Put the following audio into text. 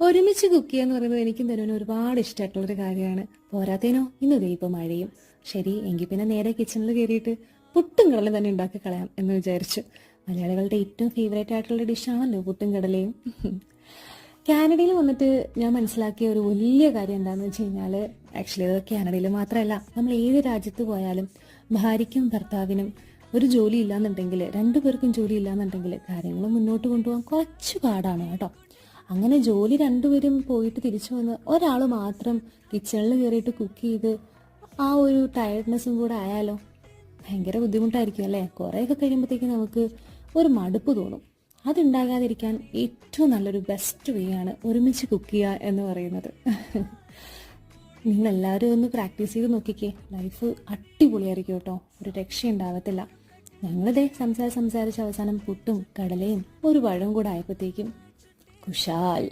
ഒരുമിച്ച് കുക്ക് ചെയ്യുക എന്ന് പറയുന്നത് എനിക്കും തരുവിന് ഒരുപാട് ഇഷ്ടമായിട്ടുള്ളൊരു കാര്യമാണ്. പോരാത്തേനോ ഇന്ന് ദേ ഇപ്പം മഴയും. ശരി, എങ്കിൽ പിന്നെ നേരെ കിച്ചണിൽ കയറിയിട്ട് പുട്ടും കടലും തന്നെ ഉണ്ടാക്കി കളയാം എന്ന് വിചാരിച്ചു. മലയാളികളുടെ ഏറ്റവും ഫേവറേറ്റ് ആയിട്ടുള്ള ഡിഷാണല്ലോ പുട്ടും കടലയും. കാനഡയിൽ വന്നിട്ട് ഞാൻ മനസ്സിലാക്കിയ ഒരു വലിയ കാര്യം എന്താണെന്ന് വെച്ച് കഴിഞ്ഞാൽ, ആക്ച്വലി ഇത് കാനഡയിൽ മാത്രമല്ല, നമ്മൾ ഏത് രാജ്യത്ത് പോയാലും ഭാര്യയ്ക്കും ഭർത്താവിനും ഒരു ജോലി ഇല്ലാന്നുണ്ടെങ്കിൽ, രണ്ടുപേർക്കും ജോലി ഇല്ലാന്നുണ്ടെങ്കിൽ കാര്യങ്ങൾ മുന്നോട്ട് കൊണ്ടുപോകാൻ കുറച്ച് പാടാണ് കേട്ടോ. അങ്ങനെ ജോലി രണ്ടുപേരും പോയിട്ട് തിരിച്ചു വന്ന് ഒരാൾ മാത്രം കിച്ചണിൽ കയറിയിട്ട് കുക്ക് ചെയ്ത് ആ ഒരു ടയർഡ്നെസ്സും കൂടെ ആയാലോ ഭയങ്കര ബുദ്ധിമുട്ടായിരിക്കും അല്ലേ. കുറേയൊക്കെ കഴിയുമ്പോഴത്തേക്ക് നമുക്ക് ഒരു മടുപ്പ് തോന്നും. അതുണ്ടാകാതിരിക്കാൻ ഏറ്റവും നല്ലൊരു ബെസ്റ്റ് വേ ആണ് ഒരുമിച്ച് കുക്ക് ചെയ്യുക എന്ന് പറയുന്നത്. നിങ്ങളെല്ലാവരും ഒന്ന് പ്രാക്ടീസ് ചെയ്ത് നോക്കിക്കേ, ലൈഫ് അടിപൊളിയായിരിക്കും കേട്ടോ, ഒരു രക്ഷയുണ്ടാവത്തില്ല. ഞങ്ങളിതേ സംസാരിച്ച് അവസാനം പുട്ടും കടലയും ഒരു പഴവും കൂടെ ആയപ്പോഴത്തേക്കും കുശാൽ.